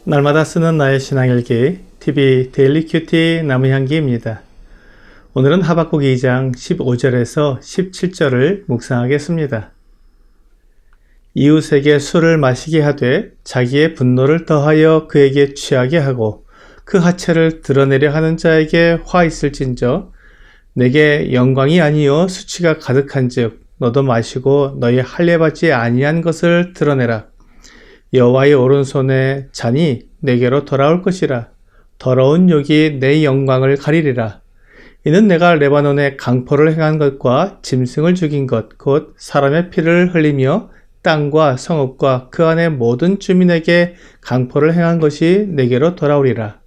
날마다 쓰는 나의 신앙일기 TV 데일리 큐티 나무향기입니다. 오늘은 하박국 2장 15절에서 17절을 묵상하겠습니다. 이웃에게 술을 마시게 하되 자기의 분노를 더하여 그에게 취하게 하고 그 하체를 드러내려 하는 자에게 화 있을진저 내게 영광이 아니요 수치가 가득한즉 너도 마시고 너희 할례받지 아니한 것을 드러내라. 여호와의 오른손에 잔이 내게로 돌아올 것이라. 더러운 욕이 내 영광을 가리리라. 이는 내가 레바논에 강포를 행한 것과 짐승을 죽인 것 곧 사람의 피를 흘리며 땅과 성읍과 그 안의 모든 주민에게 강포를 행한 것이 내게로 돌아오리라.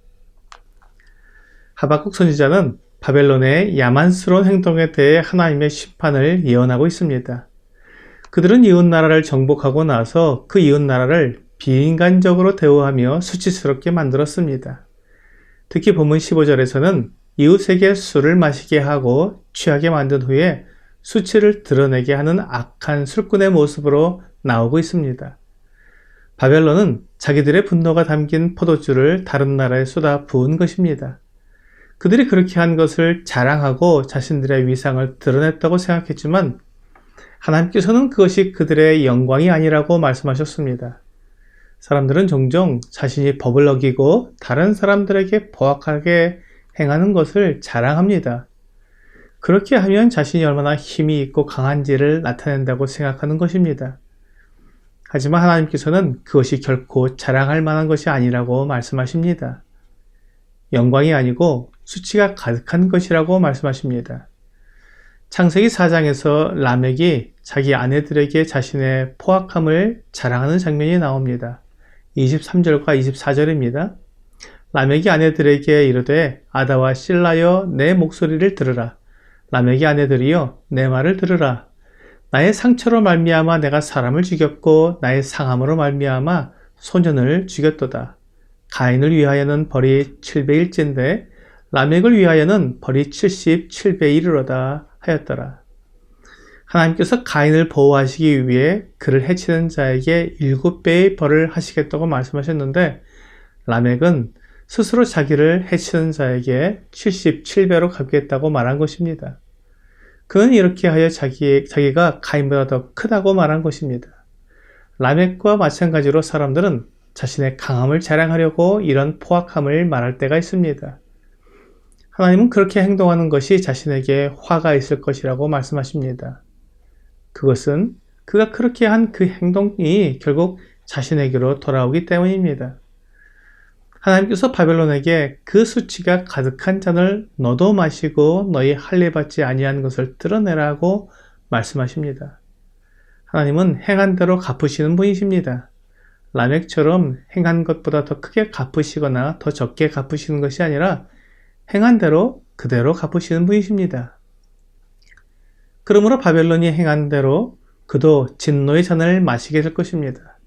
하박국 선지자는 바벨론의 야만스러운 행동에 대해 하나님의 심판을 예언하고 있습니다. 그들은 이웃나라를 정복하고 나서 그 이웃나라를 비인간적으로 대우하며 수치스럽게 만들었습니다. 특히 본문 15절에서는 이웃에게 술을 마시게 하고 취하게 만든 후에 수치를 드러내게 하는 악한 술꾼의 모습으로 나오고 있습니다. 바벨론은 자기들의 분노가 담긴 포도주를 다른 나라에 쏟아 부은 것입니다. 그들이 그렇게 한 것을 자랑하고 자신들의 위상을 드러냈다고 생각했지만 하나님께서는 그것이 그들의 영광이 아니라고 말씀하셨습니다. 사람들은 종종 자신이 법을 어기고 다른 사람들에게 포악하게 행하는 것을 자랑합니다. 그렇게 하면 자신이 얼마나 힘이 있고 강한지를 나타낸다고 생각하는 것입니다. 하지만 하나님께서는 그것이 결코 자랑할 만한 것이 아니라고 말씀하십니다. 영광이 아니고 수치가 가득한 것이라고 말씀하십니다. 창세기 4장에서 라멕이 자기 아내들에게 자신의 포악함을 자랑하는 장면이 나옵니다. 23절과 24절입니다. 라멕이 아내들에게 이르되 아다와 실라여 내 목소리를 들으라. 라멕이 아내들이여 내 말을 들으라. 나의 상처로 말미암아 내가 사람을 죽였고 나의 상함으로 말미암아 소년을 죽였도다. 가인을 위하여는 벌이 7배일진데 라멕을 위하여는 벌이 77배이르로다 하였더라. 하나님께서 가인을 보호하시기 위해 그를 해치는 자에게 7배의 벌을 하시겠다고 말씀하셨는데 라멕은 스스로 자기를 해치는 자에게 77배로 갚겠다고 말한 것입니다. 그는 이렇게 하여 자기가 가인보다 더 크다고 말한 것입니다. 라멕과 마찬가지로 사람들은 자신의 강함을 자랑하려고 이런 포악함을 말할 때가 있습니다. 하나님은 그렇게 행동하는 것이 자신에게 화가 있을 것이라고 말씀하십니다. 그것은 그가 그렇게 한 그 행동이 결국 자신에게로 돌아오기 때문입니다. 하나님께서 바벨론에게 그 수치가 가득한 잔을 너도 마시고 너희 할례받지 아니한 것을 드러내라고 말씀하십니다. 하나님은 행한 대로 갚으시는 분이십니다. 라멕처럼 행한 것보다 더 크게 갚으시거나 더 적게 갚으시는 것이 아니라 행한 대로 그대로 갚으시는 분이십니다. 그러므로 바벨론이 행한 대로 그도 진노의 잔을 마시게 될 것입니다.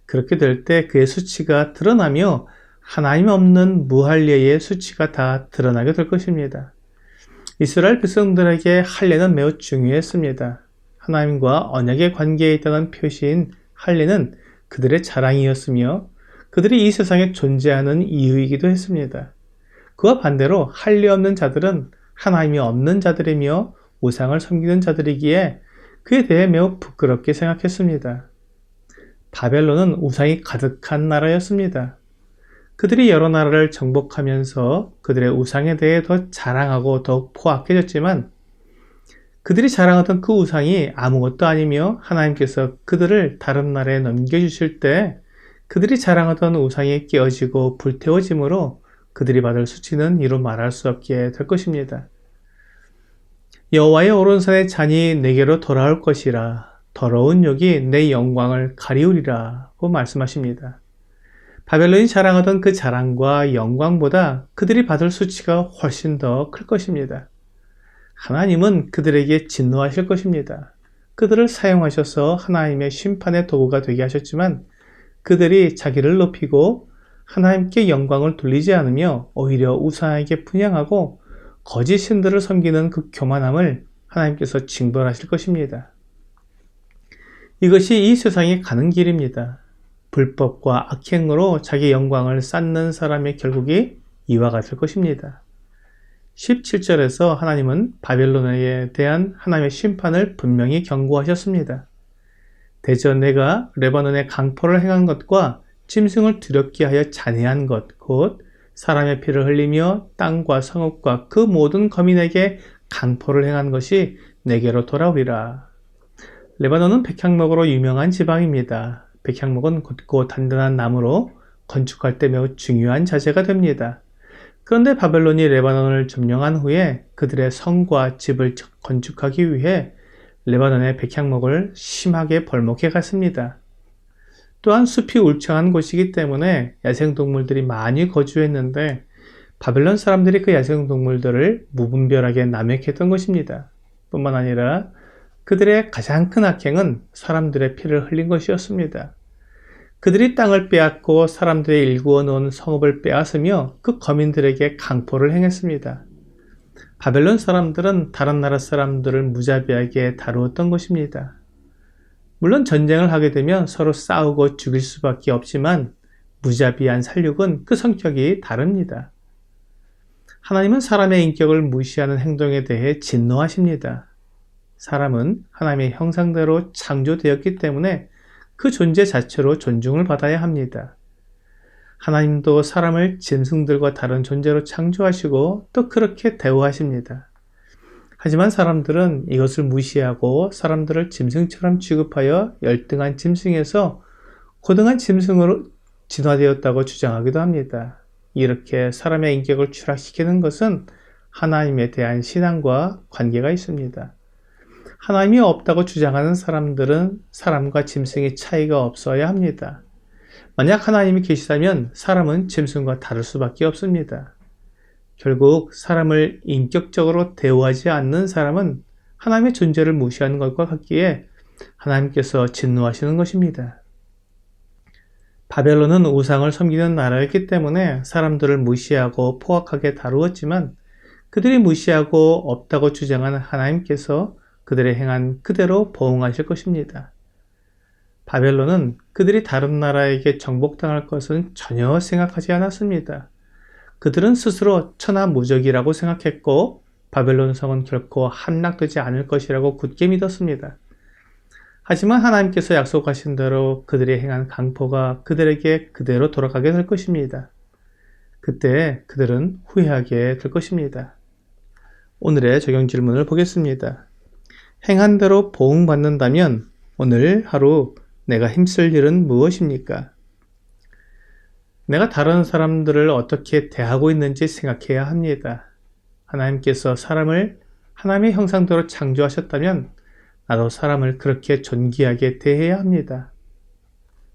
그렇게 될 때 그의 수치가 드러나며 하나님 없는 무할례의 수치가 다 드러나게 될 것입니다. 이스라엘 백성들에게 할례는 매우 중요했습니다. 하나님과 언약의 관계에 있다는 표시인 할례는 그들의 자랑이었으며 그들이 이 세상에 존재하는 이유이기도 했습니다. 그와 반대로 할례 없는 자들은 하나님이 없는 자들이며 우상을 섬기는 자들이기에 그에 대해 매우 부끄럽게 생각했습니다. 바벨론은 우상이 가득한 나라였습니다. 그들이 여러 나라를 정복하면서 그들의 우상에 대해 더 자랑하고 더욱 포악해졌지만 그들이 자랑하던 그 우상이 아무것도 아니며 하나님께서 그들을 다른 나라에 넘겨주실 때 그들이 자랑하던 우상이 깨어지고 불태워짐으로 그들이 받을 수치는 이루 말할 수 없게 될 것입니다. 여호와의 오른손의 잔이 내게로 돌아올 것이라. 더러운 욕이 내 영광을 가리우리라고 말씀하십니다. 바벨론이 자랑하던 그 자랑과 영광보다 그들이 받을 수치가 훨씬 더 클 것입니다. 하나님은 그들에게 진노하실 것입니다. 그들을 사용하셔서 하나님의 심판의 도구가 되게 하셨지만 그들이 자기를 높이고 하나님께 영광을 돌리지 않으며 오히려 우상에게 분향하고 거짓 신들을 섬기는 그 교만함을 하나님께서 징벌하실 것입니다. 이것이 이 세상에 가는 길입니다. 불법과 악행으로 자기 영광을 쌓는 사람의 결국이 이와 같을 것입니다. 17절에서 하나님은 바벨론에 대한 하나님의 심판을 분명히 경고하셨습니다. 대저 내가 레바논에 강포를 행한 것과 짐승을 두렵게 하여 잔해한 것, 곧 사람의 피를 흘리며 땅과 성읍과 그 모든 거민에게 강포를 행한 것이 내게로 돌아오리라. 레바논은 백향목으로 유명한 지방입니다. 백향목은 곧고 단단한 나무로 건축할 때 매우 중요한 자재가 됩니다. 그런데 바벨론이 레바논을 점령한 후에 그들의 성과 집을 건축하기 위해 레바논의 백향목을 심하게 벌목해 갔습니다. 또한 숲이 울창한 곳이기 때문에 야생동물들이 많이 거주했는데 바벨론 사람들이 그 야생동물들을 무분별하게 남획했던 것입니다. 뿐만 아니라 그들의 가장 큰 악행은 사람들의 피를 흘린 것이었습니다. 그들이 땅을 빼앗고 사람들의 일구어 놓은 성읍을 빼앗으며 그 거민들에게 강포를 행했습니다. 바벨론 사람들은 다른 나라 사람들을 무자비하게 다루었던 것입니다. 물론 전쟁을 하게 되면 서로 싸우고 죽일 수밖에 없지만 무자비한 살육은 그 성격이 다릅니다. 하나님은 사람의 인격을 무시하는 행동에 대해 진노하십니다. 사람은 하나님의 형상대로 창조되었기 때문에 그 존재 자체로 존중을 받아야 합니다. 하나님도 사람을 짐승들과 다른 존재로 창조하시고 또 그렇게 대우하십니다. 하지만 사람들은 이것을 무시하고 사람들을 짐승처럼 취급하여 열등한 짐승에서 고등한 짐승으로 진화되었다고 주장하기도 합니다. 이렇게 사람의 인격을 추락시키는 것은 하나님에 대한 신앙과 관계가 있습니다. 하나님이 없다고 주장하는 사람들은 사람과 짐승의 차이가 없어야 합니다. 만약 하나님이 계시다면 사람은 짐승과 다를 수밖에 없습니다. 결국 사람을 인격적으로 대우하지 않는 사람은 하나님의 존재를 무시하는 것과 같기에 하나님께서 진노하시는 것입니다. 바벨론은 우상을 섬기는 나라였기 때문에 사람들을 무시하고 포악하게 다루었지만 그들이 무시하고 없다고 주장하는 하나님께서 그들의 행한 그대로 보응하실 것입니다. 바벨론은 그들이 다른 나라에게 정복당할 것은 전혀 생각하지 않았습니다. 그들은 스스로 천하무적이라고 생각했고 바벨론 성은 결코 함락되지 않을 것이라고 굳게 믿었습니다. 하지만 하나님께서 약속하신 대로 그들이 행한 강포가 그들에게 그대로 돌아가게 될 것입니다. 그때 그들은 후회하게 될 것입니다. 오늘의 적용 질문을 보겠습니다. 행한 대로 보응받는다면 오늘 하루 내가 힘쓸 일은 무엇입니까? 내가 다른 사람들을 어떻게 대하고 있는지 생각해야 합니다. 하나님께서 사람을 하나님의 형상대로 창조하셨다면 나도 사람을 그렇게 존귀하게 대해야 합니다.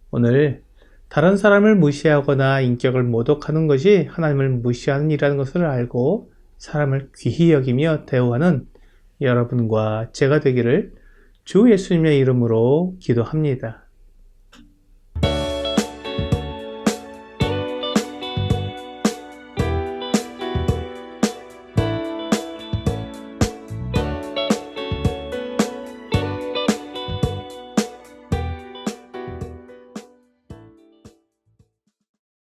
오늘 다른 사람을 무시하거나 인격을 모독하는 것이 하나님을 무시하는 일이라는 것을 알고 사람을 귀히 여기며 대우하는 여러분과 제가 되기를 주 예수님의 이름으로 기도합니다.